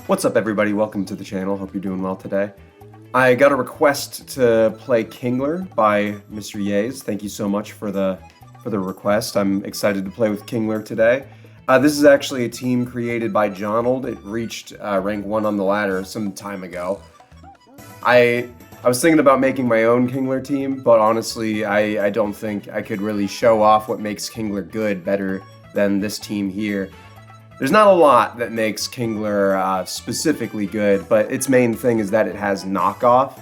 What's up, everybody? Welcome to the channel. Hope you're doing well today. I got a request to play Kingler by Mr. Yays. Thank you so much for the request. I'm excited to play with Kingler today. This is actually a team created by Jonold. It reached rank 1 on the ladder some time ago. I was thinking about making my own Kingler team, but honestly, I don't think I could really show off what makes Kingler good better than this team here. There's not a lot that makes Kingler specifically good, but its main thing is that it has knockoff.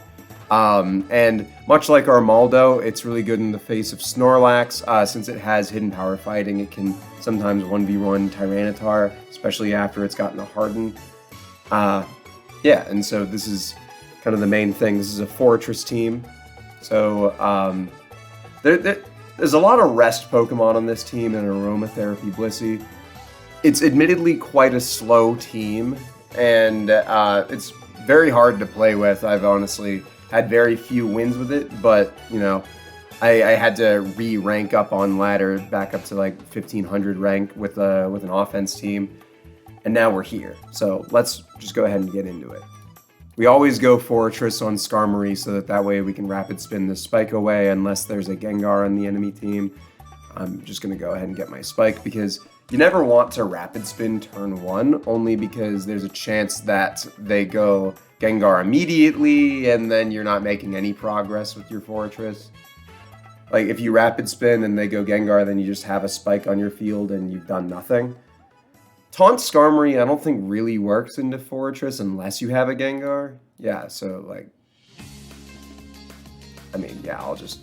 And much like Armaldo, it's really good in the face of Snorlax. Since it has hidden power fighting, it can sometimes 1v1 Tyranitar, especially after it's gotten a Harden. Yeah, and so this is kind of the main thing. This is a Fortress team. So there's a lot of rest Pokemon on this team and Aromatherapy Blissey. It's admittedly quite a slow team, and it's very hard to play with. I've honestly had very few wins with it, but, you know, I had to re-rank up on ladder back up to like 1500 rank with an offense team, and now we're here. So let's just go ahead and get into it. We always go Fortress on Skarmory so that way we can rapid spin the Spike away unless there's a Gengar on the enemy team. I'm just going to go ahead and get my Spike because you never want to rapid spin turn 1, only because there's a chance that they go Gengar immediately and then you're not making any progress with your Fortress. Like if you rapid spin and they go Gengar, then you just have a Spike on your field and you've done nothing. Taunt Skarmory I don't think really works into Fortress unless you have a Gengar. Yeah, so like, I mean, yeah, I'll just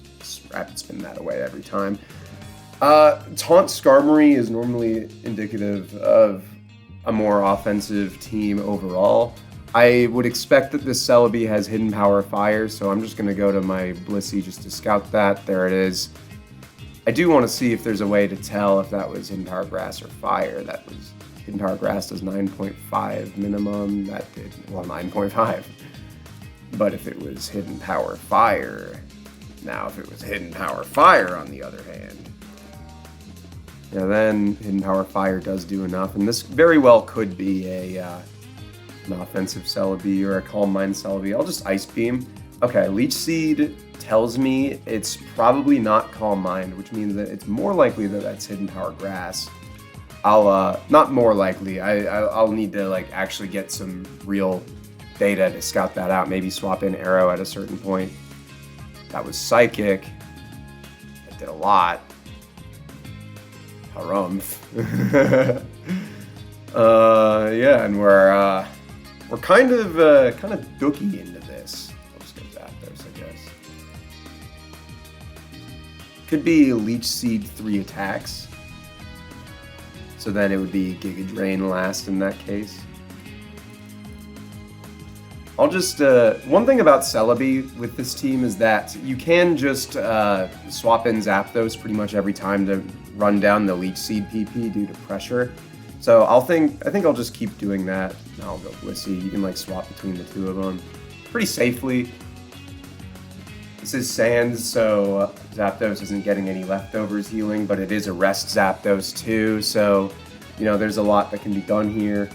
rapid spin that away every time. Taunt Skarmory is normally indicative of a more offensive team overall. I would expect that this Celebi has Hidden Power Fire, so I'm just going to go to my Blissey just to scout that. There it is. I do want to see if there's a way to tell if that was Hidden Power Grass or Fire. That was Hidden Power Grass does 9.5 minimum. That did, well, 9.5. But if it was Hidden Power Fire, now if it was Hidden Power Fire on the other hand, yeah, then Hidden Power Fire does do enough, and this very well could be an offensive Celebi or a Calm Mind Celebi. I'll just Ice Beam. Okay, Leech Seed tells me it's probably not Calm Mind, which means that it's more likely that that's Hidden Power Grass. Not more likely. I'll need to like actually get some real data to scout that out. Maybe swap in Arrow at a certain point. That was Psychic. That did a lot. Harumph. Yeah, and we're kind of dookie into this. I'll just go Zapdos, I guess. Could be Leech Seed 3 attacks. So then it would be Giga Drain last in that case. I'll just, one thing about Celebi with this team is that you can just swap in Zapdos pretty much every time to run down the Leech Seed PP due to pressure. So I think I'll just keep doing that. Now I'll go Blissey. You can like swap between the two of them pretty safely. This is Sands, so Zapdos isn't getting any leftovers healing, but it is a rest Zapdos too, so, you know, there's a lot that can be done here.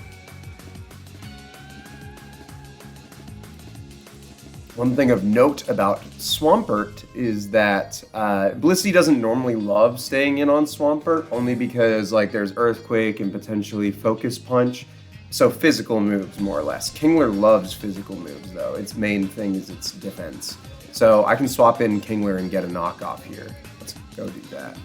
One thing of note about Swampert is that Blissey doesn't normally love staying in on Swampert, only because like there's Earthquake and potentially Focus Punch, so physical moves more or less. Kingler loves physical moves though. Its main thing is its defense. So I can swap in Kingler and get a knockoff here. Let's go do that.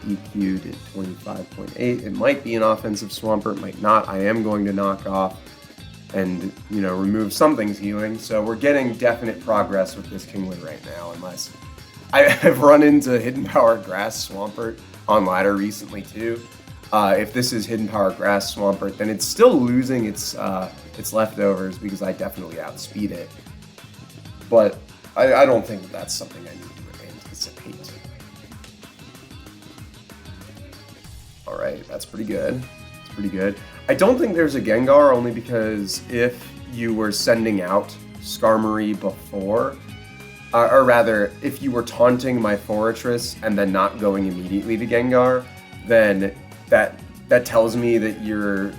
DQ did 25.8. It might be an offensive Swampert, might not. I am going to knock off and, you know, remove something's healing. So we're getting definite progress with this Kingler right now, unless I've run into Hidden Power Grass Swampert on ladder recently too. If this is Hidden Power Grass Swampert, then it's still losing its leftovers because I definitely outspeed it. But I don't think that's something I need to anticipate. Alright, that's pretty good. It's pretty good. I don't think there's a Gengar, only because if you were sending out Skarmory before, or rather, if you were taunting my Fortress and then not going immediately to Gengar, then that that tells me that you're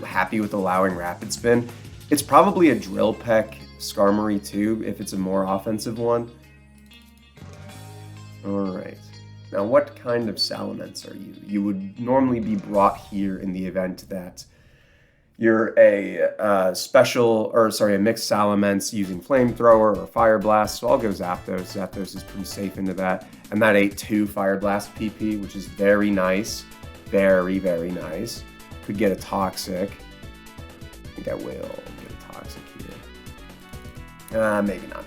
happy with allowing Rapid Spin. It's probably a Drill Peck Skarmory too, if it's a more offensive one. Alright. Now, what kind of Salamence are you? You would normally be brought here in the event that you're a mixed Salamence using Flamethrower or Fire Blast, so I'll go Zapdos. Zapdos is pretty safe into that. And that ate 2 Fire Blast PP, which is very nice. Very, very nice. Could get a Toxic. I think I will get a Toxic here. Maybe not.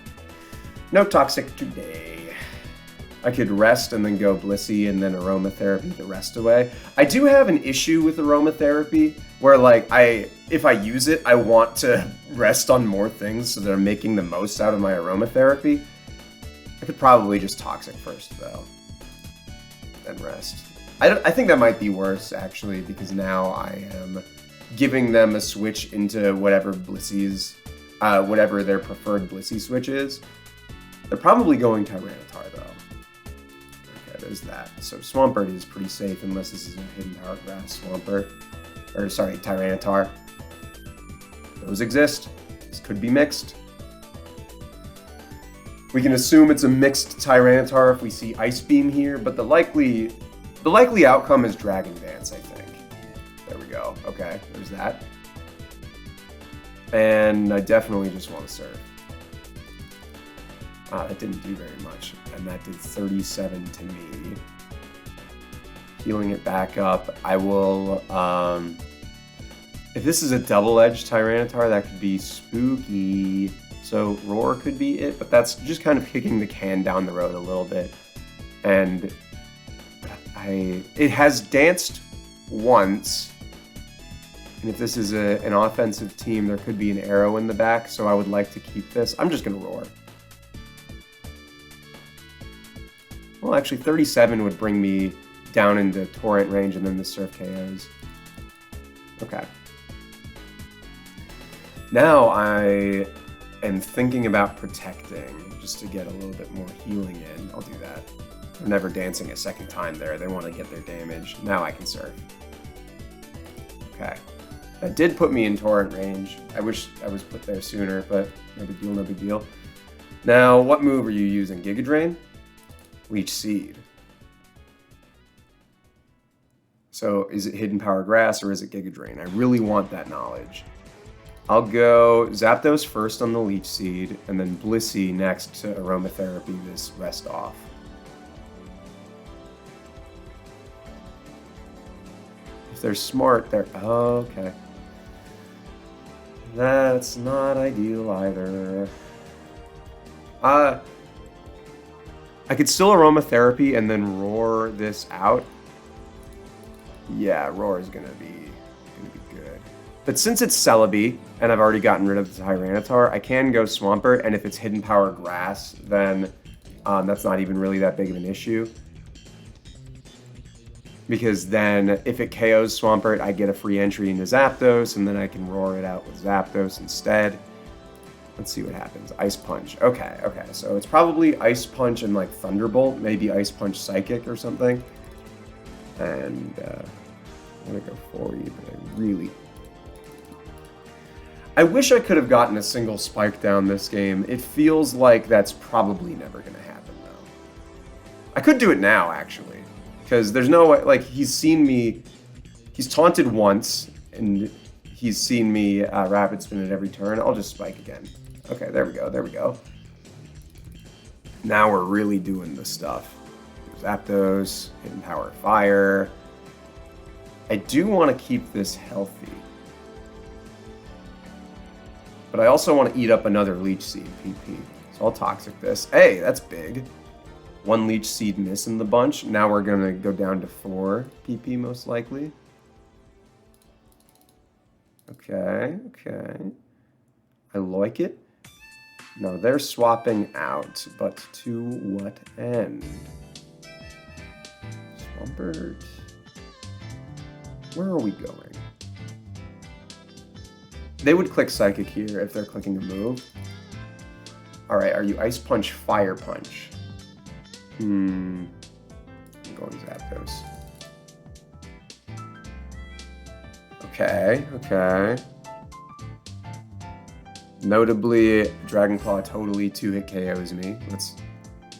No Toxic today. I could rest and then go Blissey and then Aromatherapy the rest away. I do have an issue with Aromatherapy where, like, if I use it, I want to rest on more things so that I'm making the most out of my Aromatherapy. I could probably just Toxic first, though. Then rest. I think that might be worse, actually, because now I am giving them a switch into whatever Blissey's, whatever their preferred Blissey switch is. They're probably going Tyranitar, though. There's that. So Swampert is pretty safe unless this is a Hidden Power Grass Swampert. Or, sorry, Tyranitar. Those exist. This could be mixed. We can assume it's a mixed Tyranitar if we see Ice Beam here, but the likely outcome is Dragon Dance, I think. There we go. Okay, there's that. And I definitely just want to Surf. That didn't do very much, and that did 37 to me. Healing it back up, I will, if this is a double-edged Tyranitar, that could be spooky. So Roar could be it, but that's just kind of kicking the can down the road a little bit. And it has danced once, and if this is an offensive team, there could be an arrow in the back, so I would like to keep this. I'm just going to Roar. Well, actually, 37 would bring me down into Torrent range and then the Surf KOs. Okay. Now I am thinking about protecting, just to get a little bit more healing in. I'll do that. They're never dancing a second time there. They want to get their damage. Now I can Surf. Okay. That did put me in Torrent range. I wish I was put there sooner, but no big deal, no big deal. Now, what move are you using? Giga Drain? Leech Seed. So is it Hidden Power Grass or is it Giga Drain? I really want that knowledge. I'll go Zapdos first on the Leech Seed and then Blissey next to Aromatherapy this rest off. If they're smart, they're... Oh, okay. That's not ideal either. I could still Aromatherapy and then Roar this out. Yeah, Roar is gonna be good. But since it's Celebi, and I've already gotten rid of the Tyranitar, I can go Swampert, and if it's Hidden Power Grass, then that's not even really that big of an issue. Because then, if it KOs Swampert, I get a free entry into Zapdos, and then I can Roar it out with Zapdos instead. Let's see what happens. Ice Punch. Okay, so it's probably Ice Punch and like Thunderbolt, maybe Ice Punch Psychic or something. And I'm gonna go for you, but I wish I could have gotten a single spike down this game. It feels like that's probably never gonna happen though. I could do it now actually, because there's no way, like he's taunted once, and he's seen me Rapid Spin at every turn. I'll just spike again. Okay, there we go. Now we're really doing the stuff. Zapdos, Hidden Power Fire. I do want to keep this healthy. But I also want to eat up another Leech Seed PP. So I'll Toxic this. Hey, that's big. 1 Leech Seed miss in the bunch. Now we're going to go down to 4 PP most likely. Okay. I like it. Now they're swapping out, but to what end? Swampert. Where are we going? They would click Psychic here if they're clicking a move. Alright, are you Ice Punch, Fire Punch? I'm going Zapdos. Okay. Notably, Dragon Claw totally 2-hit KOs me. Let's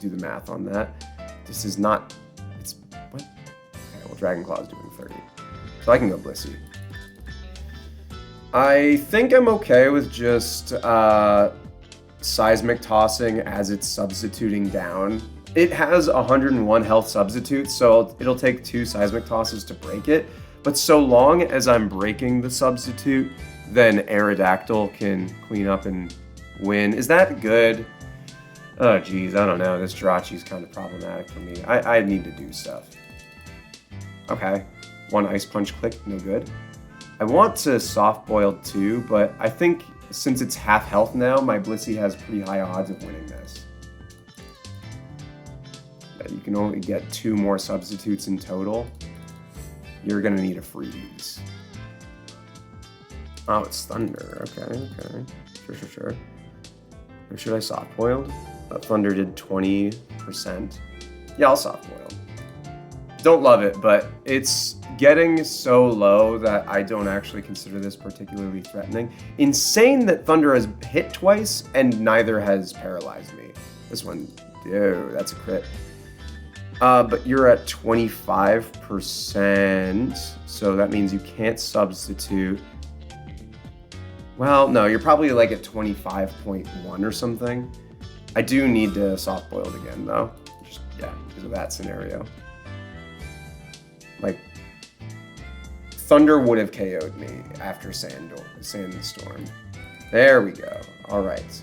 do the math on that. This is not... It's... What? Okay, well, Dragon Claw is doing 30. So I can go Blissey. I think I'm okay with just Seismic Tossing as it's substituting down. It has 101 health substitutes, so it'll take 2 Seismic Tosses to break it. But so long as I'm breaking the substitute, then Aerodactyl can clean up and win. Is that good? Oh, geez, I don't know. This Jirachi's kind of problematic for me. I need to do stuff. Okay. 1 Ice Punch click, no good. I want to Soft Boiled too, but I think since it's half health now, my Blissey has pretty high odds of winning this. You can only get 2 more substitutes in total. You're gonna need a freeze. Oh, it's Thunder. Okay. Sure. Or should I Soft Boiled? Thunder did 20%. Yeah, I'll Soft Boiled. Don't love it, but it's getting so low that I don't actually consider this particularly threatening. Insane that Thunder has hit twice and neither has paralyzed me. This one, dude, that's a crit. But you're at 25%, so that means you can't substitute. Well, no, you're probably like at 25.1 or something. I do need to Soft Boiled again, though. Just, yeah, because of that scenario. Like, Thunder would have KO'd me after Sandstorm. There we go. All right.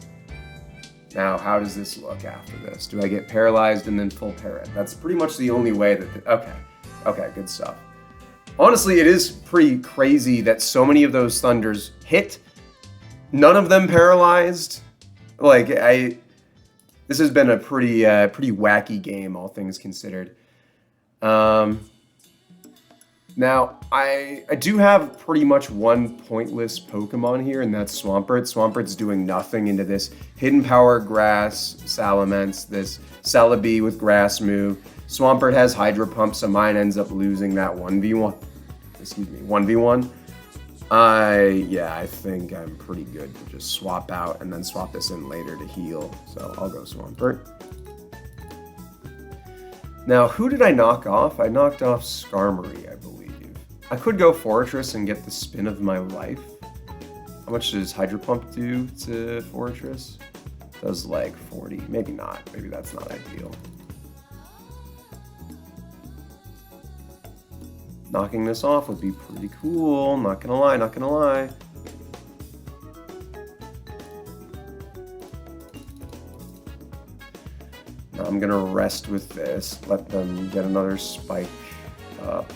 Now, how does this look after this? Do I get paralyzed and then full parrot? That's pretty much the only way that... Okay, good stuff. Honestly, it is pretty crazy that so many of those Thunders hit. None of them paralyzed. Like, this has been a pretty wacky game, all things considered. Now, I do have pretty much one pointless Pokemon here, and that's Swampert. Swampert's doing nothing into this Hidden Power Grass Salamence, this Celebi with Grass move. Swampert has Hydro Pump, so mine ends up losing that 1v1. 1v1. I think I'm pretty good to just swap out and then swap this in later to heal. So I'll go Swampert. Now, who did I knock off? I knocked off Skarmory, I believe. I could go Fortress and get the spin of my life. How much does Hydro Pump do to Fortress? Does like 40. Maybe not. Maybe that's not ideal. Knocking this off would be pretty cool. Not gonna lie. Now I'm gonna rest with this. Let them get another spike up.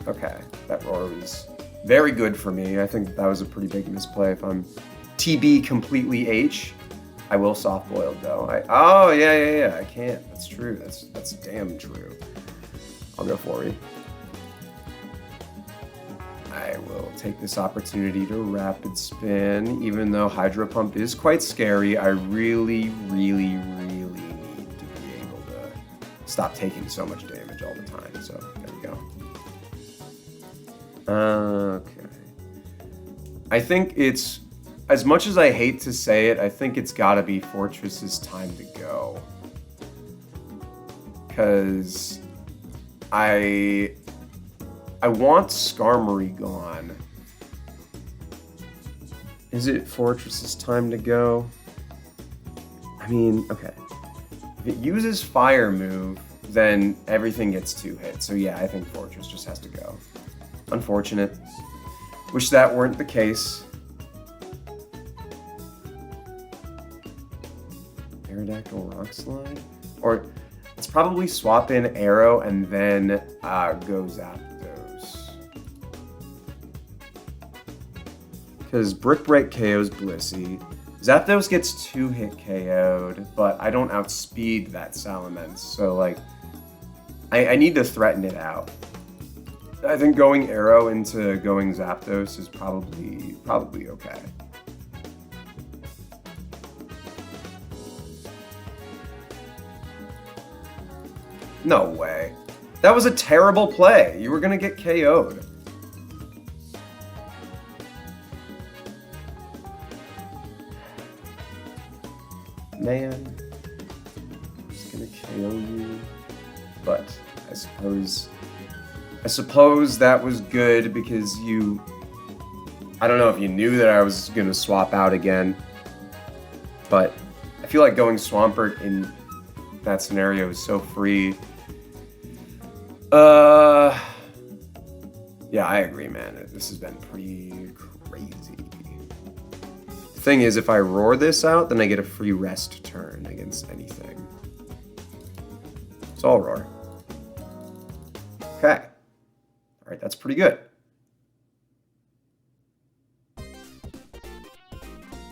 Okay, that roar was very good for me. I think that was a pretty big misplay. If I'm TB completely H, I will Soft Boiled though. Oh yeah, I can't. That's true. That's damn true. I'll go Flurry. I will take this opportunity to Rapid Spin. Even though Hydro Pump is quite scary, I really need to be able to stop taking so much damage all the time. So there we go. Okay. I think it's, as much as I hate to say it, I think it's gotta be Fortress's time to go. Because I want Skarmory gone. Is it Fortress's time to go? I mean, okay. If it uses Fire move, then everything gets 2 hits. So yeah, I think Fortress just has to go. Unfortunate. Wish that weren't the case. Aerodactyl Rock Slide? Or it's probably swap in Arrow and then go Zapdos. Because Brick Break KOs Blissey. Zapdos gets 2-hit KO'd, but I don't outspeed that Salamence, so like, I need to threaten it out. I think going Arrow into going Zapdos is probably okay. No way. That was a terrible play. You were gonna get KO'd. Man, just gonna KO you. But I suppose that was good because you. I don't know if you knew that I was gonna swap out again, but I feel like going Swampert in that scenario is so free. Yeah, I agree, man. This has been pretty crazy. The thing is, if I roar this out, then I get a free rest turn against anything. So I'll roar. Okay. All right, that's pretty good.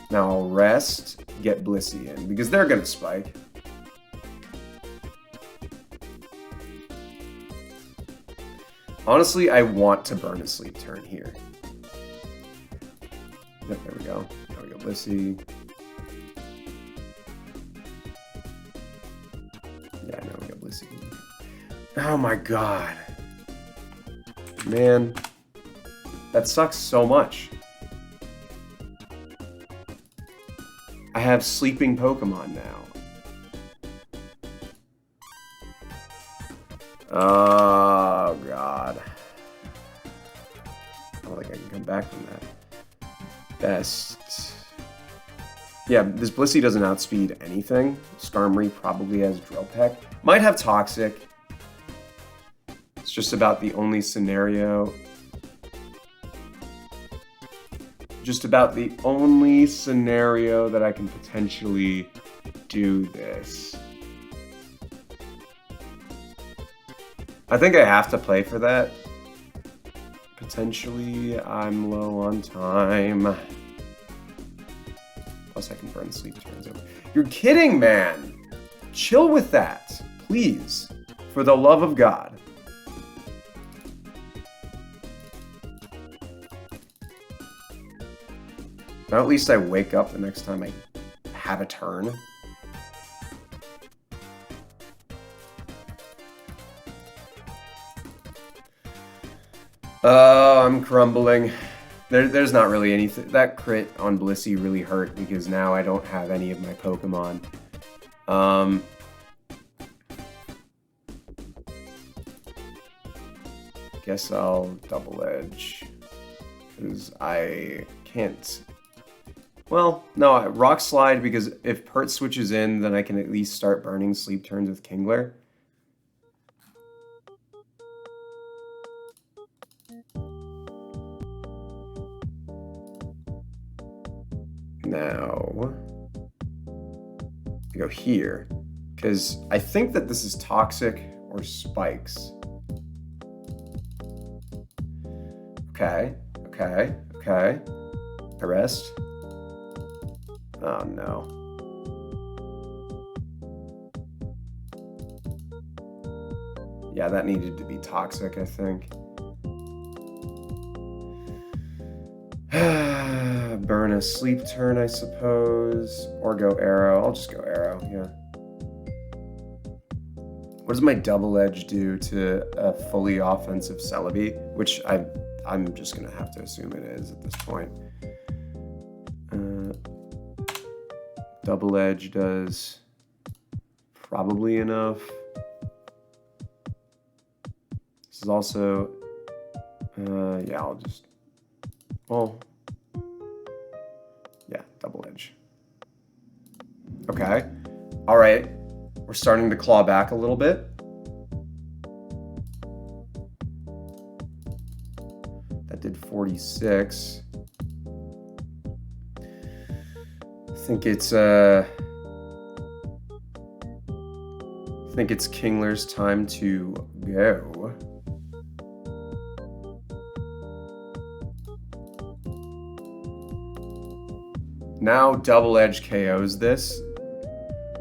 Now I'll rest, get Blissey in, because they're going to spike. Honestly, I want to burn a sleep turn here. Yep, there we go. Now we go Blissey. Yeah, now we got Blissey. Oh my god. Man. That sucks so much. I have sleeping Pokemon now. Oh, God. I don't think I can come back from that. Best. Yeah, this Blissey doesn't outspeed anything. Skarmory probably has Drill Peck. Might have Toxic. It's just about the only scenario. Just about the only scenario that I can potentially do this. I think I have to play for that. Potentially, I'm low on time. Plus, I can burn sleep turns over. You're kidding, man! Chill with that, please. For the love of God. Now at least I wake up the next time I have a turn. Oh, I'm crumbling. There's not really anything. That crit on Blissey really hurt because now I don't have any of my Pokemon. Guess I'll Double Edge. Because I can't... Well, no, Rock Slide because if Pert switches in, then I can at least start burning sleep turns with Kingler. Now, I go here, because I think that this is Toxic or Spikes. Okay. I rest. Oh no. Yeah, that needed to be Toxic, I think. Burn a sleep turn, I suppose. Or go Arrow. I'll just go Arrow, yeah. What does my Double Edge do to a fully offensive Celebi? Which I'm just going to have to assume it is at this point. Double Edge does probably enough. This is also... yeah, I'll just... Well... Yeah, Double Edge. Okay. All right. We're starting to claw back a little bit. That did 46. I think it's Kingler's time to go. Now Double Edge KOs this.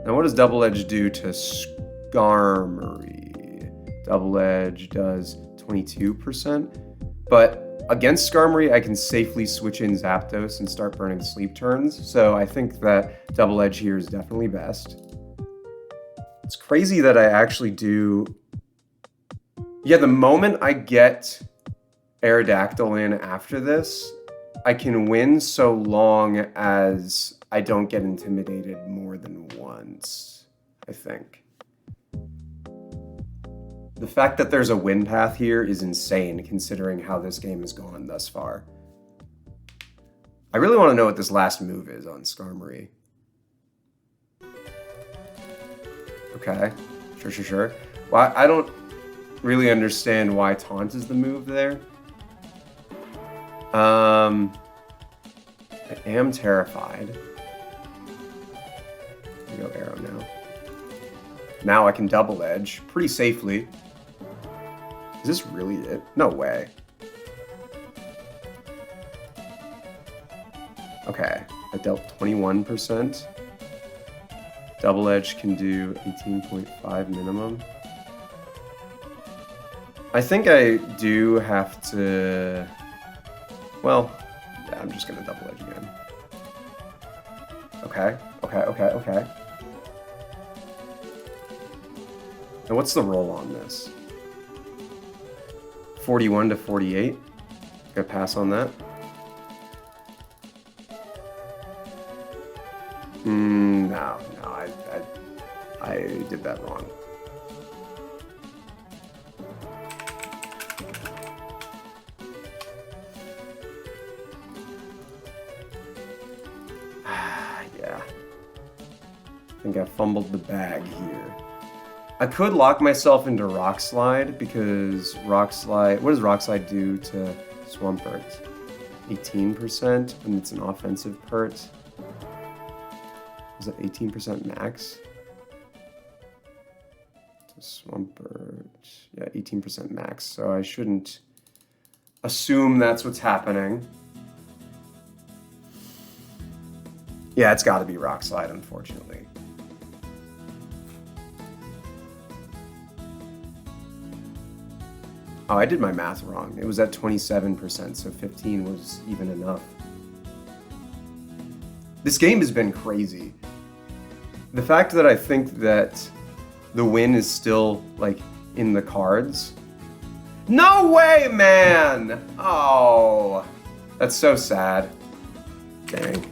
Now what does Double Edge do to Skarmory? Double Edge does 22%. But against Skarmory, I can safely switch in Zapdos and start burning sleep turns. So I think that Double Edge here is definitely best. It's crazy that I actually do Yeah, the moment I get Aerodactyl in after this, I can win so long as I don't get intimidated more than once, I think. The fact that there's a win path here is insane considering how this game has gone thus far. I really want to know what this last move is on Skarmory. Okay, sure. Well, I don't really understand why Taunt is the move there. I am terrified. I go Arrow now. Now I can Double Edge pretty safely. Is this really it? No way. Okay, I dealt 21%. Double Edge can do 18.5 minimum. I think I do have to... Well, yeah, I'm just gonna Double Edge again. Okay. And what's the roll on this? 41 to 48. Gonna pass on that. No, I did that wrong. Yeah. I think I fumbled the bag here. I could lock myself into Rock Slide because Rock Slide... What does Rock Slide do to Swampert? 18%, and it's an offensive pert. Is that 18% max? Swampert... Yeah, 18% max, so I shouldn't assume that's what's happening. Yeah, it's got to be Rock Slide, unfortunately. Oh, I did my math wrong. It was at 27%, so 15 was even enough. This game has been crazy. The fact that I think that the win is still, like, in the cards. No way, man! Oh, that's so sad. Dang.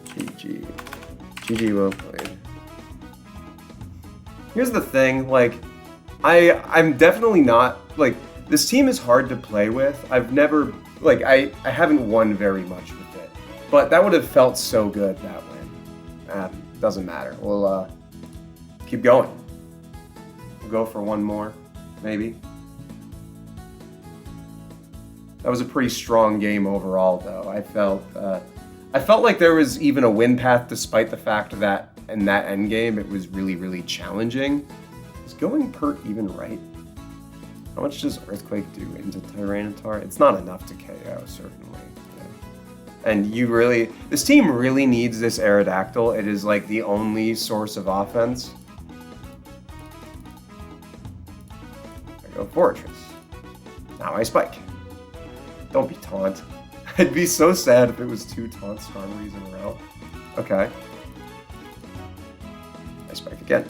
GG. GG, well played. Here's the thing, like, I'm definitely not, like, this team is hard to play with. I've never, like, I haven't won very much with it. But that would have felt so good that way. Doesn't matter. We'll keep going. We'll go for one more, maybe. That was a pretty strong game overall, though. I felt like there was even a win path despite the fact that in that end game it was really, really challenging. Is going pert even right? How much does Earthquake do into Tyranitar? It's not enough to KO, certainly. Yeah. And this team really needs this Aerodactyl. It is like the only source of offense. I go Fortress. Now I Spike. Don't be Taunt. I'd be so sad if it was 2 Taunt Skarmories in a row. Okay. I Spike again.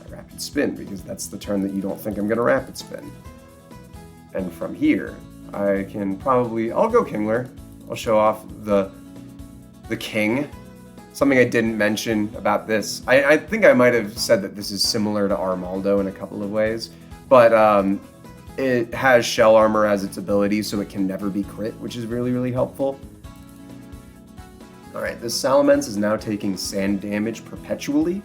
I Rapid Spin, because that's the turn that you don't think I'm going to Rapid Spin. And from here, I can probably... I'll go Kingler. I'll show off the King. Something I didn't mention about this. I think I might have said that this is similar to Armaldo in a couple of ways. But it has Shell Armor as its ability, so it can never be crit, which is really, really helpful. Alright, this Salamence is now taking sand damage perpetually.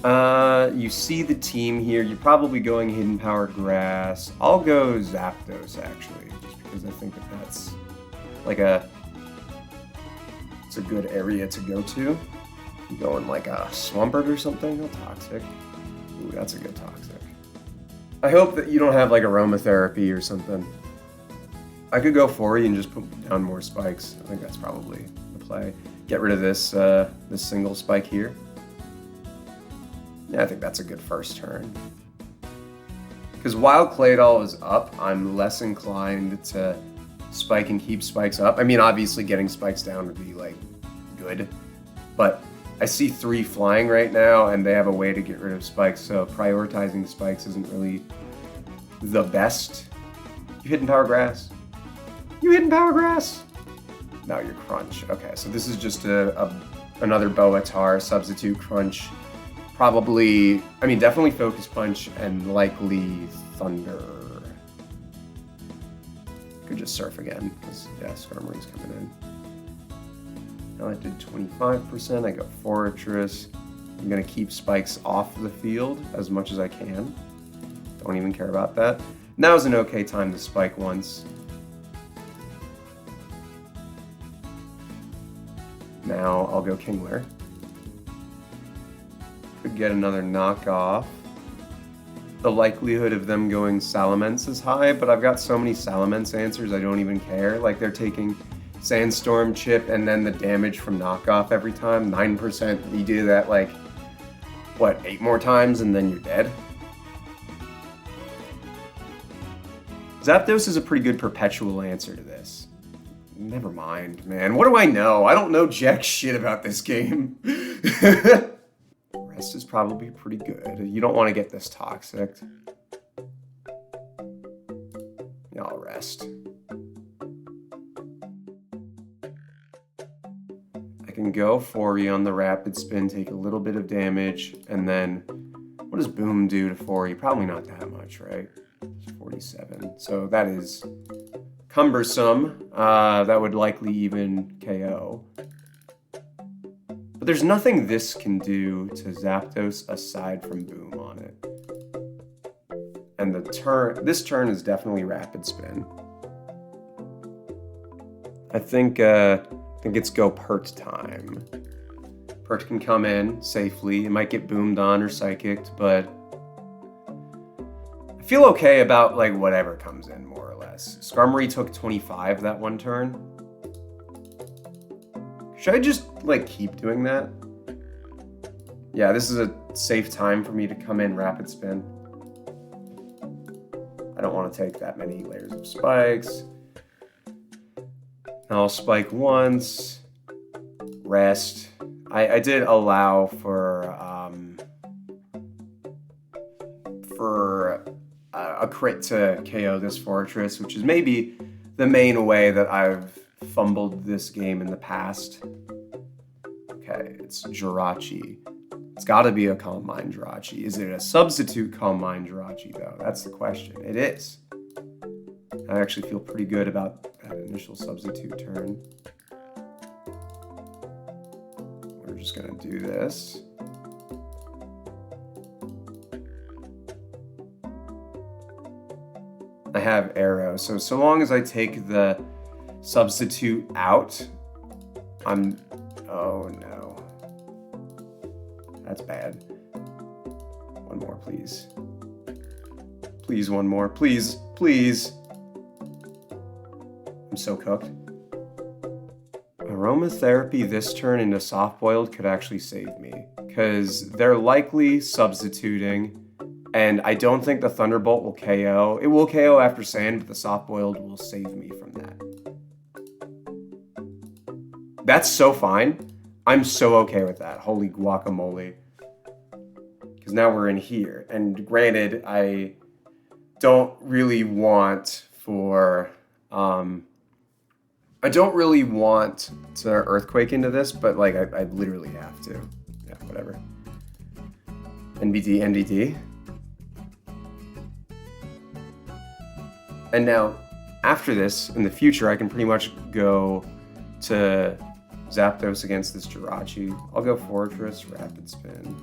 You see the team here. You're probably going Hidden Power Grass. I'll go Zapdos, actually, just because I think that that's like it's a good area to go to. You going like a Swampert or something? No Toxic. Ooh, that's a good Toxic. I hope that you don't have like aromatherapy or something. I could go for you and just put down more spikes. I think that's probably the play. Get rid of this this single spike here. Yeah, I think that's a good first turn. Because while Claydol is up, I'm less inclined to spike and keep spikes up. I mean, obviously getting spikes down would be like good, but I see 3 flying right now, and they have a way to get rid of spikes, so prioritizing spikes isn't really the best. You hidden power grass? You hidden power grass? No, you're crunch. Okay, so this is just another Boatar substitute crunch. Probably, I mean, definitely Focus Punch and likely Thunder. Could just Surf again, because, yeah, Skarmory's coming in. Now I did 25%, I go Fortress. I'm gonna keep spikes off the field as much as I can. Don't even care about that. Now's an okay time to spike once. Now I'll go Kingler. Could get another knockoff. The likelihood of them going Salamence is high, but I've got so many Salamence answers I don't even care. Like, they're taking Sandstorm, Chip, and then the damage from knockoff every time. 9%, you do that like, what, 8 more times and then you're dead? Zapdos is a pretty good perpetual answer to this. Never mind, man. What do I know? I don't know jack shit about this game. Rest is probably pretty good. You don't want to get this toxic. Yeah, I'll rest. I can go for you on the Rapid Spin, take a little bit of damage, and then what does Boom do to 4E? Probably not that much, right? It's 47. So that is cumbersome. That would likely even KO. But there's nothing this can do to Zapdos aside from Boom on it. And this turn is definitely Rapid Spin. I think it's go Pert time. Pert can come in safely. It might get boomed on or psychicked, but I feel okay about like whatever comes in, more or less. Skarmory took 25 that one turn. Should I just like keep doing that? Yeah, this is a safe time for me to come in Rapid Spin. I don't want to take that many layers of spikes. I'll spike once, rest. I did allow for a crit to KO this Fortress, which is maybe the main way that I've fumbled this game in the past. Okay, it's Jirachi. It's got to be a Calm Mind Jirachi. Is it a substitute Calm Mind Jirachi, though? That's the question. It is. I actually feel pretty good about that initial substitute turn. We're just going to do this. I have Arrow, so long as I take the substitute out, I'm... Oh, no. That's bad. One more, please. Please, one more. Please, please. I'm so cooked. Aromatherapy this turn into Soft Boiled could actually save me, because they're likely substituting, and I don't think the Thunderbolt will KO. It will KO after Sand, but the Soft Boiled will save me from that. That's so fine. I'm so okay with that. Holy guacamole. Because now we're in here. And granted, I don't really want for... I don't really want to Earthquake into this, but like I literally have to. Yeah, whatever. NBD, NDD. And now, after this, in the future, I can pretty much go to Zapdos against this Jirachi. I'll go Fortress, Rapid Spin.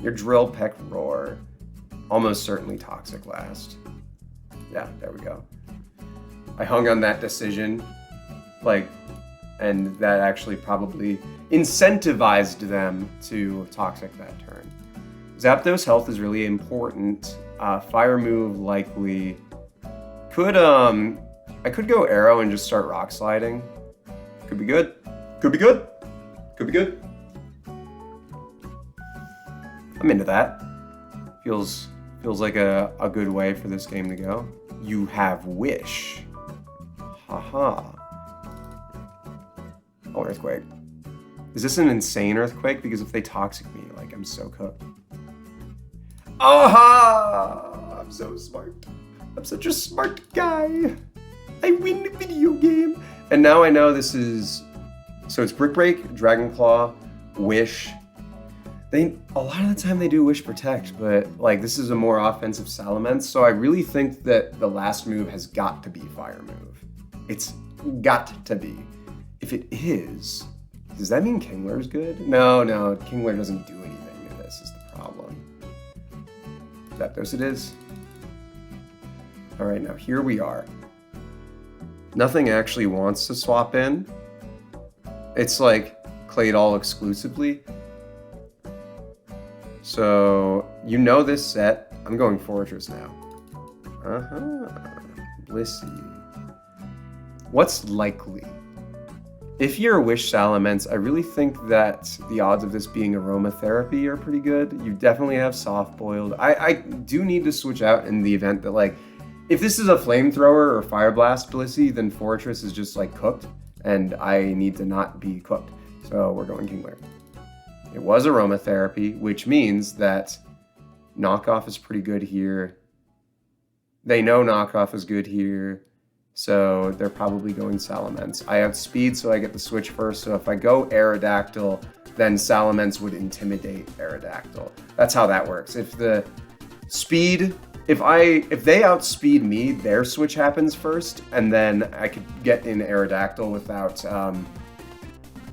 Your Drill Peck Roar. Almost certainly Toxic last. Yeah, there we go. I hung on that decision, and that actually probably incentivized them to Toxic that turn. Zapdos health is really important. Fire move likely. I could go Arrow and just start Rock Sliding. Could be good. Could be good. Could be good. I'm into that. Feels like a good way for this game to go. You have Wish. Haha. Oh, Earthquake. Is this an insane Earthquake? Because if they Toxic me, like, I'm so cooked. Aha! I'm so smart. I'm such a smart guy. I win the video game. And now I know this is... So it's Brick Break, Dragon Claw, Wish. A lot of the time they do Wish Protect, but like this is a more offensive Salamence, so I really think that the last move has got to be Fire Move. It's got to be. If it is, does that mean Kingler's good? No, Kingler doesn't do anything to this is the problem. Zapdos it is. Alright, now here we are. Nothing actually wants to swap in. It's like Claydol exclusively. So, you know this set. I'm going Fortress now. Blissey. What's likely? If you're a Wish Salamence, I really think that the odds of this being Aromatherapy are pretty good. You definitely have Soft Boiled. I do need to switch out in the event that, like, if this is a Flamethrower or Fire Blast Blissey, then Fortress is just, like, cooked, and I need to not be cooked. So, we're going Kingler. It was Aromatherapy, which means that Knockoff is pretty good here. They know Knockoff is good here, so they're probably going Salamence. I have speed, so I get the switch first, so if I go Aerodactyl, then Salamence would intimidate Aerodactyl. That's how that works. If the speed, if they outspeed me, their switch happens first, and then I could get in Aerodactyl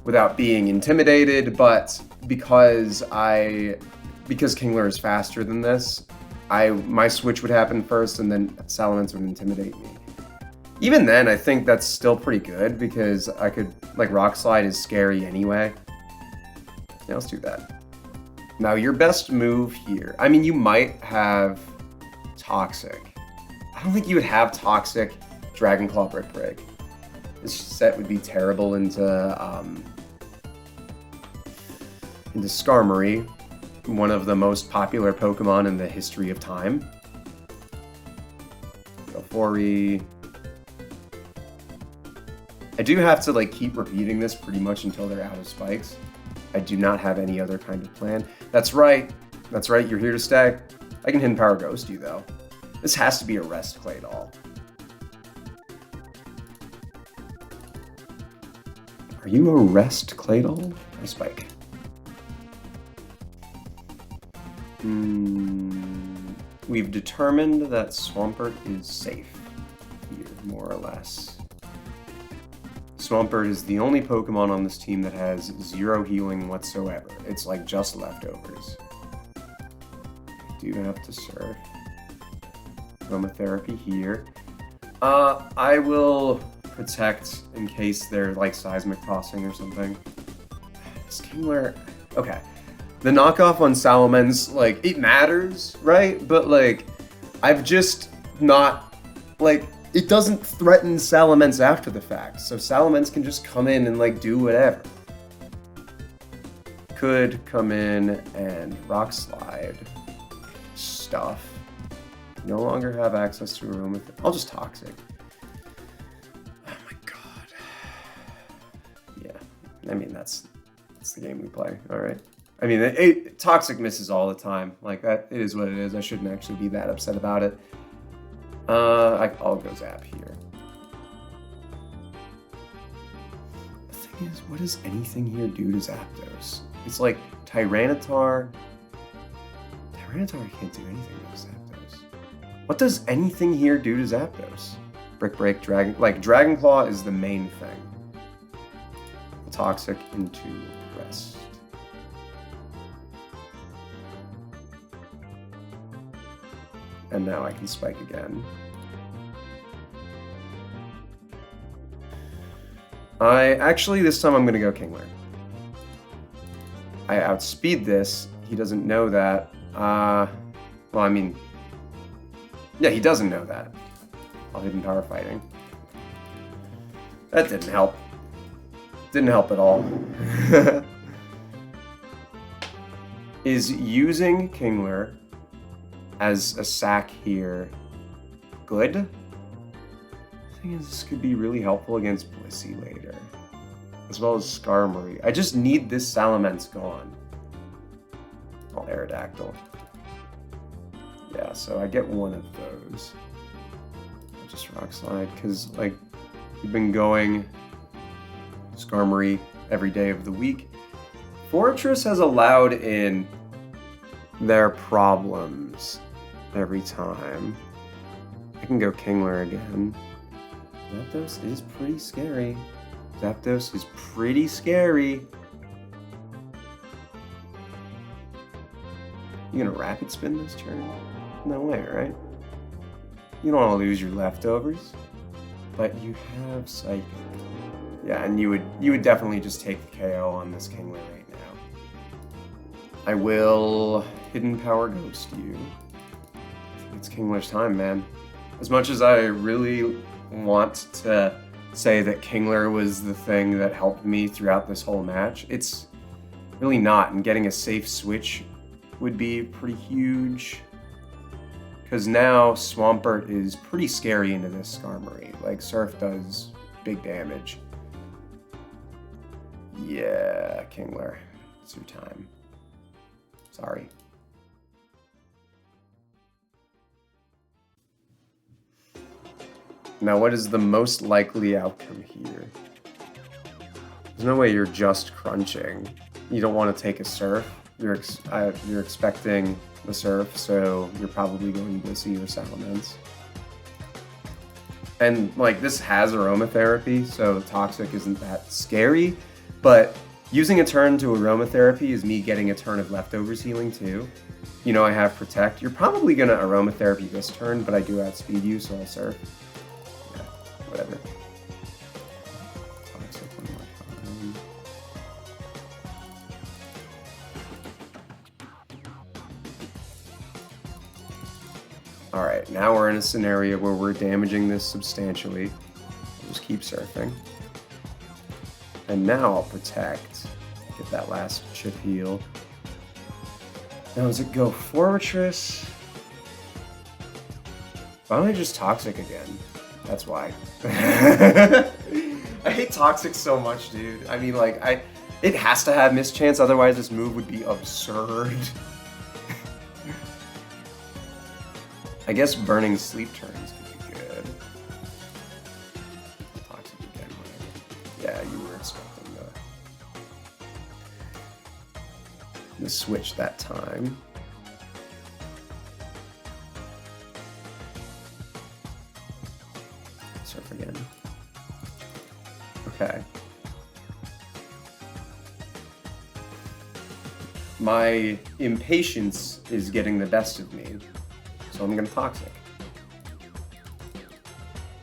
without being intimidated, but because Kingler is faster than this, my switch would happen first, and then Salamence would intimidate me. Even then, I think that's still pretty good, because I could, like, Rock Slide is scary anyway. Yeah, let's do that. Now, your best move here, I mean, you might have Toxic. I don't think you would have Toxic Dragon Claw Brick Break. This set would be terrible into Skarmory, one of the most popular Pokemon in the history of time. Go I do have to, like, keep repeating this pretty much until they're out of spikes. I do not have any other kind of plan. That's right, you're here to stay. I can Hidden Power Ghost you, though. This has to be a Rest Claydol. Are you a Rest Claydol? I spike. We've determined that Swampert is safe here, more or less. Swampert is the only Pokemon on this team that has 0 healing whatsoever. It's like just leftovers. I do have to surf. Aromatherapy here. I will protect in case they're like seismic tossing or something. This Kingler... Okay. The knockoff on Salamence, like, it matters, right? But, like, I've just not... Like, it doesn't threaten Salamence after the fact, so Salamence can just come in and, like, do whatever. Could come in and Rock Slide stuff. No longer have access to Aromatherapy. I'll just Toxic. Oh my god. Yeah, I mean, that's the game we play, alright? I mean, Toxic misses all the time. Like, that, it is what it is. I shouldn't actually be that upset about it. I'll go Zap here. The thing is, what does anything here do to Zapdos? It's like Tyranitar. Tyranitar can't do anything to Zapdos. What does anything here do to Zapdos? Brick Break, Dragon Claw is the main thing. Toxic into Rest. And now I can spike again. Actually, this time I'm going to go Kingler. I outspeed this. He doesn't know that. Well, I mean... Yeah, he doesn't know that. I'll Hidden Power Fighting. That didn't help. Didn't help at all. Is using Kingler as a sack here good? The thing is, this could be really helpful against Blissey later. as well as Skarmory. I just need this Salamence gone. Oh, Aerodactyl. Yeah, so I get one of those. I'll just Rock Slide, because, like, we've been going Skarmory every day of the week. Fortress has allowed in their problems every time. I can go Kingler again. Zapdos is pretty scary. Zapdos is pretty scary. You gonna Rapid Spin this turn? No way, right? You don't want to lose your leftovers, but you have Psychic. Yeah, and you would definitely just take the KO on this Kingler right now. I will Hidden Power Ghost you. It's Kingler's time, man. As much as I really want to say that Kingler was the thing that helped me throughout this whole match, it's really not, and getting a safe switch would be pretty huge. Because now Swampert is pretty scary into this Skarmory. Like, Surf does big damage. Yeah, Kingler, it's your time. Sorry. Now, what is the most likely outcome here? There's no way you're just crunching. You don't want to take a Surf. You're expecting the Surf, so you're probably going to see your Salamence. And, like, this has Aromatherapy, so Toxic isn't that scary, but using a turn to Aromatherapy is me getting a turn of Leftovers healing, too. You know I have Protect. You're probably going to Aromatherapy this turn, but I do outspeed you, so I'll Surf. Yeah, whatever. Toxic one more time. Alright, now we're in a scenario where we're damaging this substantially. We'll just keep surfing. And now I'll Protect. Get that last chip heal. Now does it go Fortress? Why don't I just Toxic again? That's why. I hate Toxic so much, dude. I mean, like, it has to have Mischance, otherwise this move would be absurd. I guess Burning Sleep turns could be good. Toxic again, whatever. Yeah, you were expecting the switch that time. Surf again. Okay. My impatience is getting the best of me. So I'm gonna Toxic.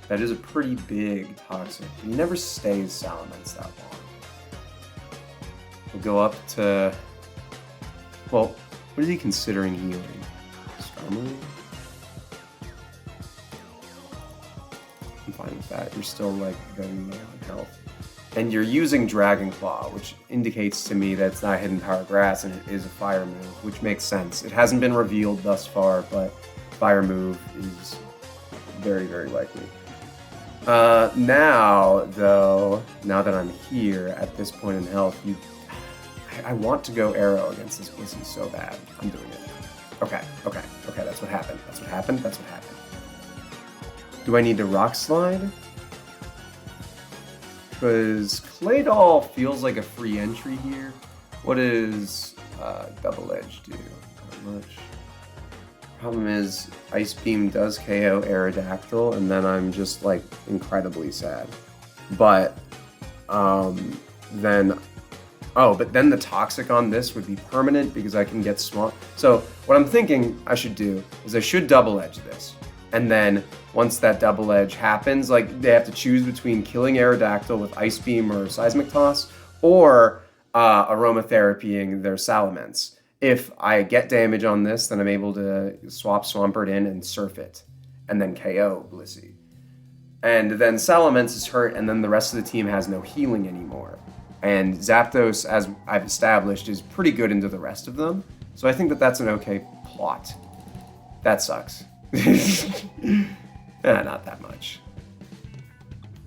That is a pretty big Toxic. He never stays Salamence that long. We'll go up to... Well, what is he considering healing? Skarmory? I'm fine with that. You're still, like, very low on health. And you're using Dragon Claw, which indicates to me that it's not Hidden Power Grass and it is a fire move, which makes sense. It hasn't been revealed thus far, but fire move is very, very likely. Now, though, now that I'm here at this point in health, I want to go Arrow against this Blissey so bad. I'm doing it. Okay, that's what happened. That's what happened. Do I need to Rock Slide? Because Claydol feels like a free entry here. What does Double Edge do? Not much. Problem is, Ice Beam does KO Aerodactyl, and then I'm just, like, incredibly sad. But, then... Oh, but then the Toxic on this would be permanent because I can get Swamp. So, what I'm thinking I should do is I should Double Edge this. And then, once that Double Edge happens, like, they have to choose between killing Aerodactyl with Ice Beam or Seismic Toss, or Aromatherapying their Salamence. If I get damage on this, then I'm able to swap Swampert in and Surf it, and then KO Blissey. And then Salamence is hurt, and then the rest of the team has no healing anymore. And Zapdos, as I've established, is pretty good into the rest of them. So I think that that's an okay plot. That sucks. Not that much.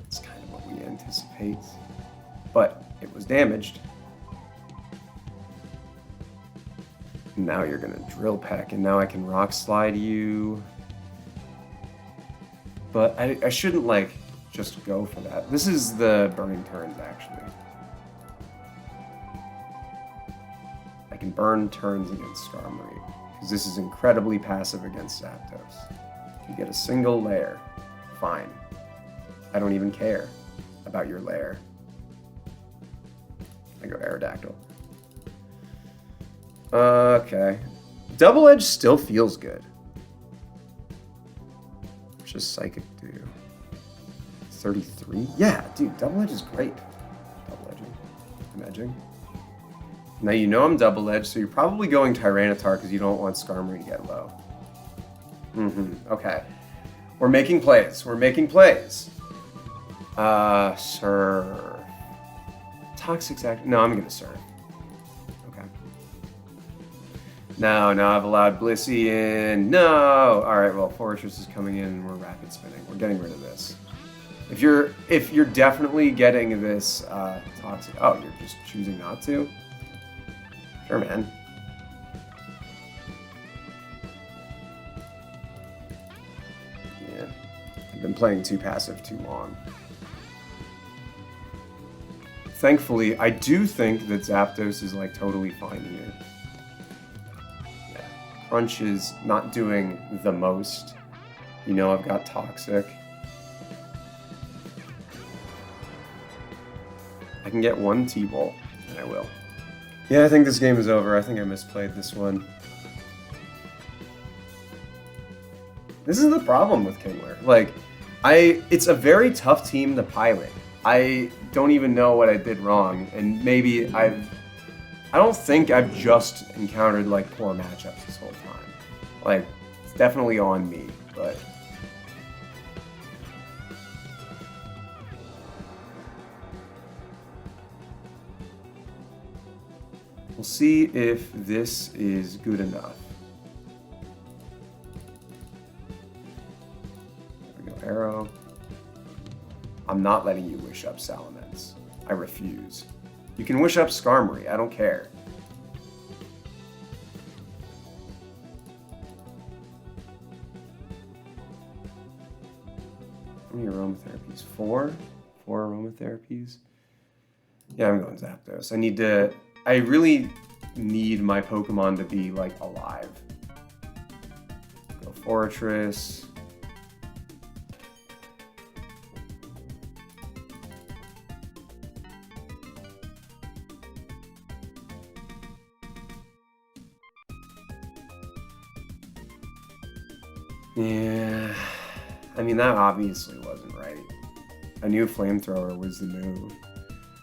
It's kind of what we anticipate. But damaged. Now you're gonna drill peck, and now I can rock slide you. But I shouldn't, like, just go for that. This is the burning turns, actually. I can burn turns against Skarmory, because this is incredibly passive against Zapdos. You get a single lair. Fine. I don't even care about your lair. I go Aerodactyl. Okay. Double Edge still feels good. What does Psychic do? 33? Yeah, dude, Double Edge is great. Double Edging. I'm edging. Now you know I'm Double Edge, so you're probably going Tyranitar because you don't want Skarmory to get low. Okay. We're making plays. We're making plays. Surf. Toxic's act. No, I'm gonna surf. Okay. No, I've allowed Blissey in. No. All right. Well, Fortress is coming in. And we're rapid spinning. We're getting rid of this. If you're definitely getting this toxic. Oh, you're just choosing not to. Sure, man. Yeah. I've been playing too passive too long. Thankfully, I do think that Zapdos is, like, totally fine here. Yeah. Crunch is not doing the most. You know I've got Toxic. I can get one T-Bolt, and I will. Yeah, I think this game is over. I think I misplayed this one. This is the problem with Kingler. Like, it's a very tough team to pilot. I don't even know what I did wrong, and maybe I don't think I've just encountered, like, poor matchups this whole time. Like, it's definitely on me, but... We'll see if this is good enough. There we go, arrow. I'm not letting you wish up Salamence. I refuse. You can wish up Skarmory, I don't care. How many aromatherapies? 4? 4 aromatherapies? Yeah, I'm going Zapdos. I really need my Pokemon to be, like, alive. Go Fortress. Yeah, I mean, that obviously wasn't right. I knew Flamethrower was the move.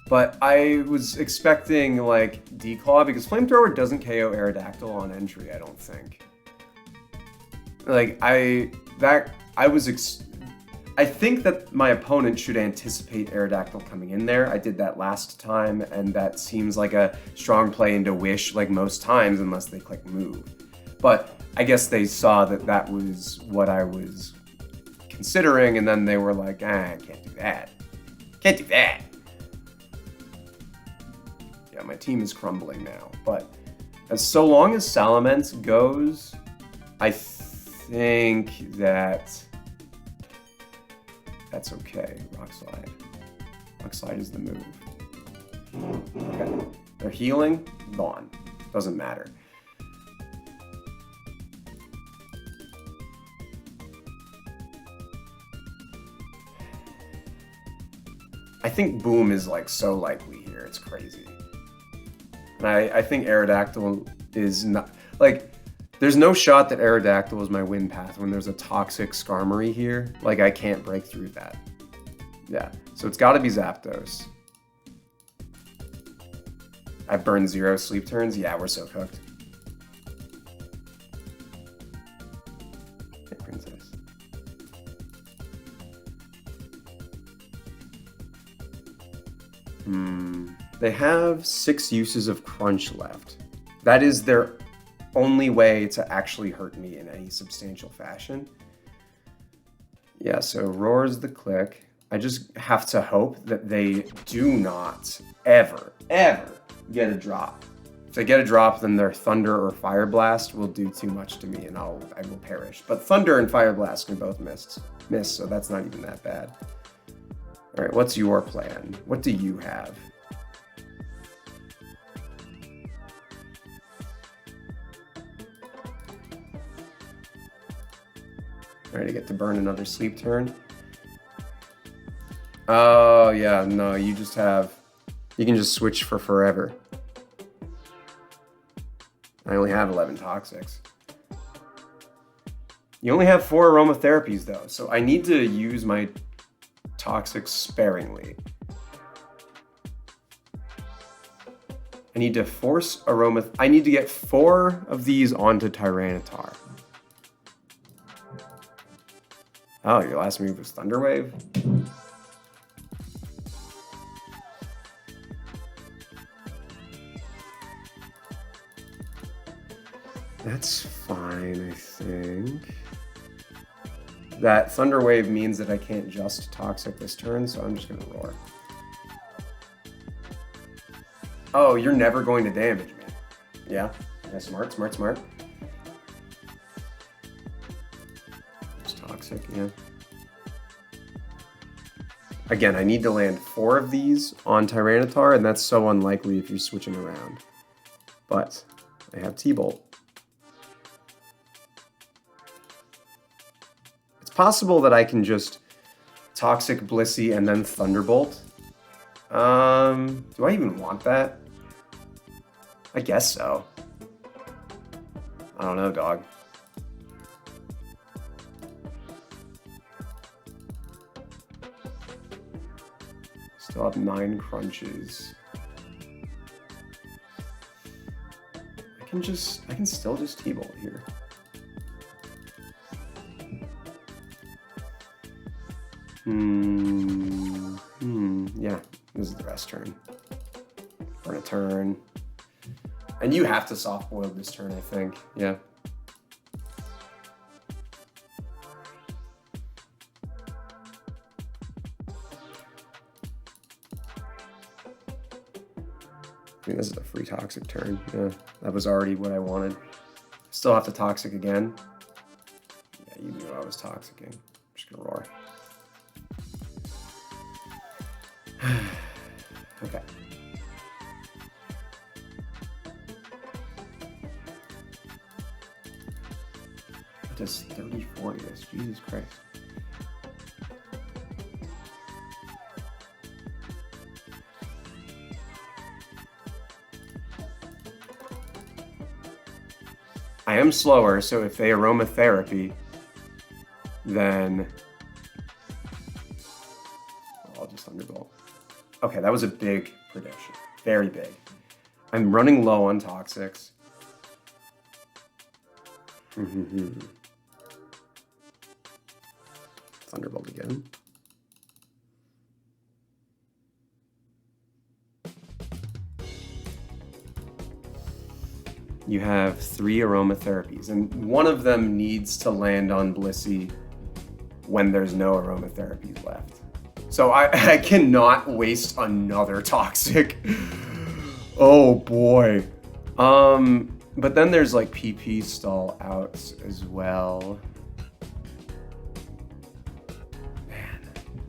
But I was expecting, like, Declaw, because Flamethrower doesn't KO Aerodactyl on entry, I don't think. Like, I think that my opponent should anticipate Aerodactyl coming in there. I did that last time, and that seems like a strong play into Wish, like most times, unless they click Move. But I guess they saw that that was what I was considering, and then they were like, I can't do that. Can't do that. Yeah, my team is crumbling now. But as so long as Salamence goes, I think that's okay. Rock Slide. Rock Slide is the move. Okay. They're healing, gone. Doesn't matter. I think Boom is, like, so likely here. It's crazy. And I think Aerodactyl is not... Like, there's no shot that Aerodactyl is my win path when there's a toxic Skarmory here. Like, I can't break through that. Yeah. So it's got to be Zapdos. I've burned 0 sleep turns. Yeah, we're so cooked. Hey, Princess. They have 6 uses of Crunch left. That is their only way to actually hurt me in any substantial fashion. Yeah, so Roar's the click. I just have to hope that they do not ever get a drop. If they get a drop, then their Thunder or Fire Blast will do too much to me and I will perish. But Thunder and Fire Blast can both miss, so that's not even that bad. All right, what's your plan? What do you have? Ready to get to burn another sleep turn? Oh, yeah, no, you can just switch for forever. I only have 11 toxics. You only have 4 aromatherapies though, so I need to use my toxics sparingly. I need to force I need to get 4 of these onto Tyranitar. Oh, your last move was Thunder Wave? That's fine, I think. That Thunder Wave means that I can't just Toxic this turn, so I'm just gonna Roar. Oh, you're never going to damage me. Yeah, smart. It's Toxic, yeah. Again, I need to land 4 of these on Tyranitar, and that's so unlikely if you're switching around. But I have T-Bolt. It's possible that I can just Toxic Blissey and then Thunderbolt. Do I even want that? I guess so. I don't know, dog. Still have 9 crunches. I can still just T-Bolt here. Yeah, this is the rest turn. Burn a turn. And you have to soft boil this turn, I think. Yeah. I mean, this is a free Toxic turn. Yeah, that was already what I wanted. Still have to Toxic again. Yeah, you knew I was Toxicing. I'm just gonna Roar. Okay. It does 34 to this. Jesus Christ. I am slower, so if they aromatherapy, then I'll just Thunderbolt. Okay, that was a big prediction. Very big. I'm running low on Toxics. Thunderbolt again. You have 3 aromatherapies, and one of them needs to land on Blissey when there's no aromatherapies left. So I cannot waste another Toxic. Oh boy. But then there's like PP stall outs as well.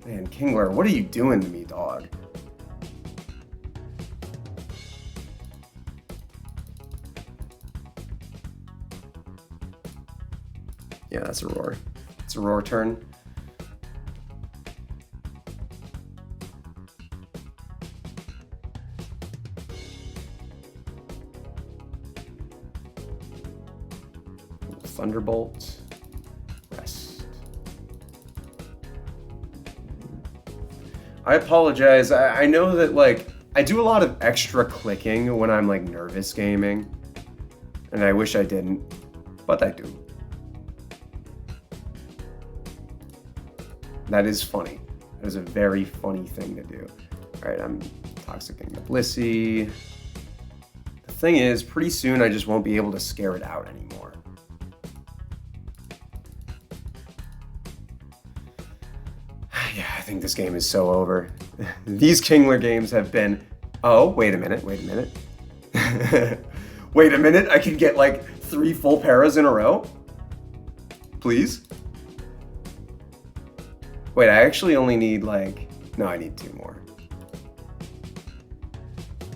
Man, Kingler, what are you doing to me, dog? Yeah, that's a Roar. It's a Roar turn. Thunderbolt. Rest. I apologize. I know that, like, I do a lot of extra clicking when I'm, like, nervous gaming. And I wish I didn't, but I do. That is funny. That is a very funny thing to do. All right, I'm Toxicing the Blissey. The thing is, pretty soon I just won't be able to scare it out anymore. Yeah, I think this game is so over. These Kingler games have been... Oh, wait a minute. Wait a minute, I can get like 3 full paras in a row? Please? Wait, I actually only need like... No, I need 2 more.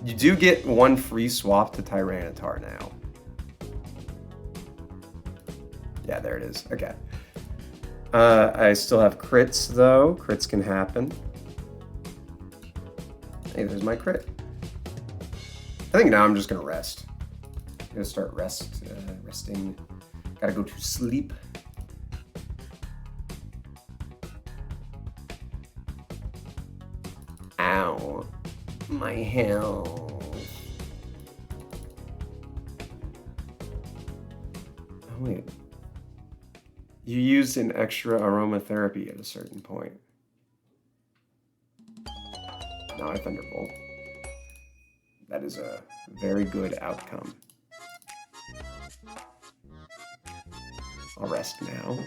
You do get 1 free swap to Tyranitar now. Yeah, there it is. Okay. I still have crits, though. Crits can happen. Hey, there's my crit. I think now I'm just going to rest. I'm going to start resting. Gotta go to sleep. Ow. My health. Oh, wait. You used an extra aromatherapy at a certain point. Now I Thunderbolt. That is a very good outcome. I'll rest now.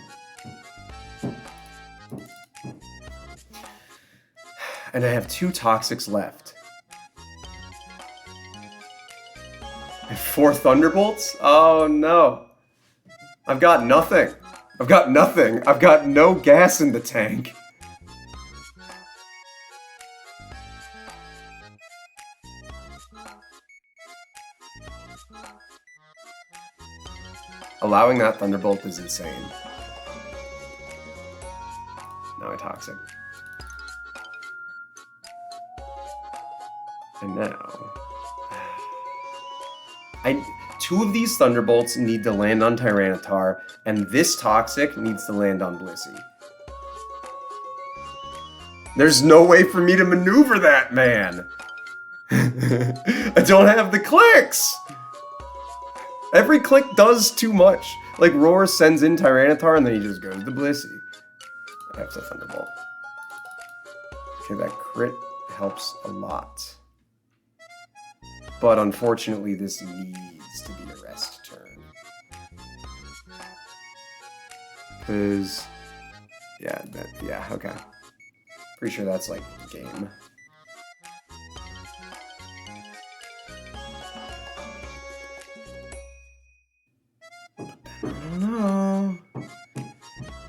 And I have 2 Toxics left. And 4 Thunderbolts? Oh no. I've got nothing. I've got nothing. I've got no gas in the tank. Allowing that Thunderbolt is insane. Now I Toxic. And now... 2 of these Thunderbolts need to land on Tyranitar, and this Toxic needs to land on Blissey. There's no way for me to maneuver that, man! I don't have the clicks! Every click does too much. Like, Roar sends in Tyranitar, and then he just goes to Blissey. I have to Thunderbolt. Okay, that crit helps a lot. But unfortunately, this needs to be a rest turn. Because... Yeah, okay. Pretty sure that's, like, game. I don't know.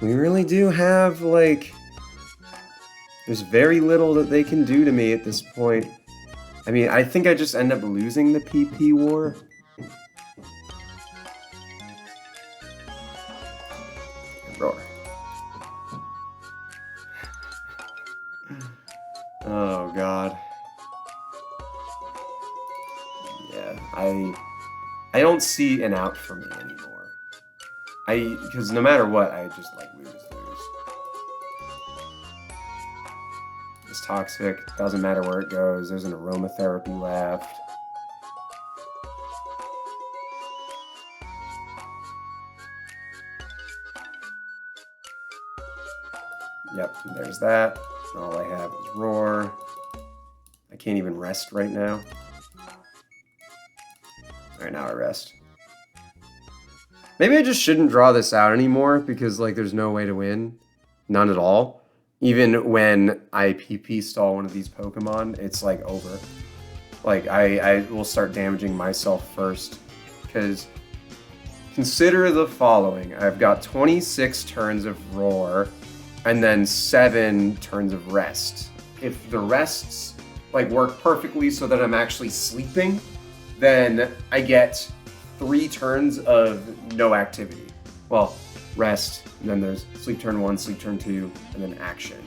We really do have, like... There's very little that they can do to me at this point. I mean, I think I just end up losing the PP war. Roar. Oh, God. Yeah, I don't see an out for me anymore. Because no matter what, I just, like, lose. This Toxic, doesn't matter where it goes, there's an aromatherapy left. Yep, there's that. All I have is Roar. I can't even rest right now. Alright, now I rest. Maybe I just shouldn't draw this out anymore, because, like, there's no way to win. None at all. Even when I PP stall one of these Pokemon, it's like over. Like, I will start damaging myself first. Because consider the following. I've got 26 turns of Roar, and then 7 turns of rest. If the rests like work perfectly so that I'm actually sleeping, then I get 3 turns of no activity. Well, rest, and then there's sleep turn 1, sleep turn 2, and then action.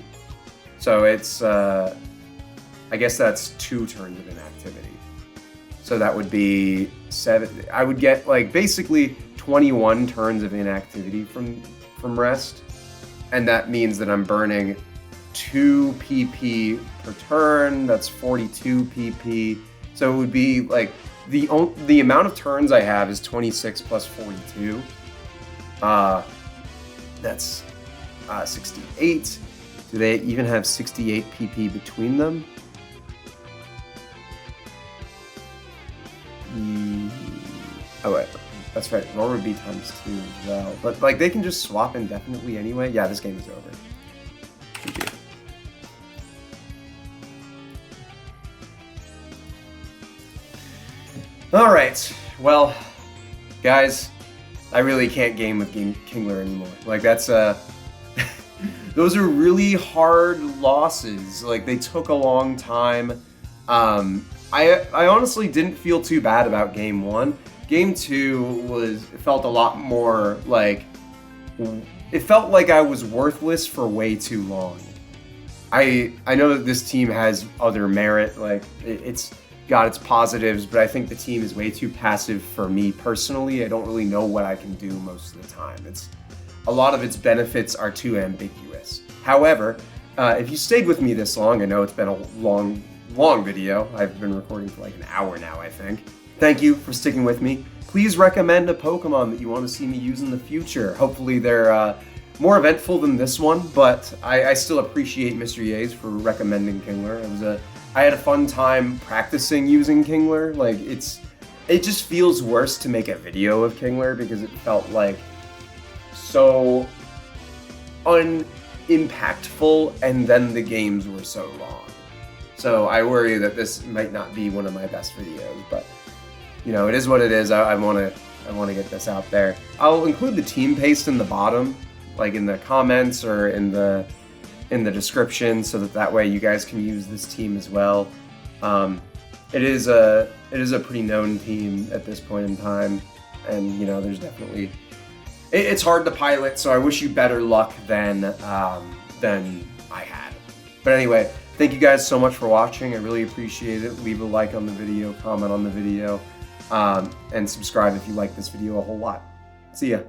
So it's, I guess that's 2 turns of inactivity. So that would be 7, I would get like basically 21 turns of inactivity from rest. And that means that I'm burning 2 PP per turn, that's 42 PP. So it would be like, the amount of turns I have is 26 plus 42. That's 68. Do they even have 68 PP between them? Oh wait, that's right. Roar would be times 2 as well. But like they can just swap indefinitely anyway. Yeah, this game is over. GG. All right, well, guys, I really can't game with Kingler anymore. Like, that's those are really hard losses. Like, they took a long time. I honestly didn't feel too bad about game 1. Game 2 felt a lot more like, it felt like I was worthless for way too long. I know that this team has other merit, like it's got its positives, but I think the team is way too passive for me personally. I don't really know what I can do most of the time. A lot of its benefits are too ambiguous. However, if you stayed with me this long, I know it's been a long video. I've been recording for like an hour now, I think. Thank you for sticking with me. Please recommend a Pokemon that you want to see me use in the future. Hopefully they're more eventful than this one, but I still appreciate Mr. Yays for recommending Kingler. I had a fun time practicing using Kingler. Like, it just feels worse to make a video of Kingler because it felt like so unimpactful, and then the games were so long. So I worry that this might not be one of my best videos, but you know, it is what it is. I want to get this out there. I'll include the team paste in the bottom, like in the comments or in the description, so that way you guys can use this team as well. It is a pretty known team at this point in time, and you know, there's definitely it's hard to pilot. So I wish you better luck than I had. But anyway, thank you guys so much for watching. I really appreciate it. Leave a like on the video, comment on the video, and subscribe if you like this video a whole lot. See ya.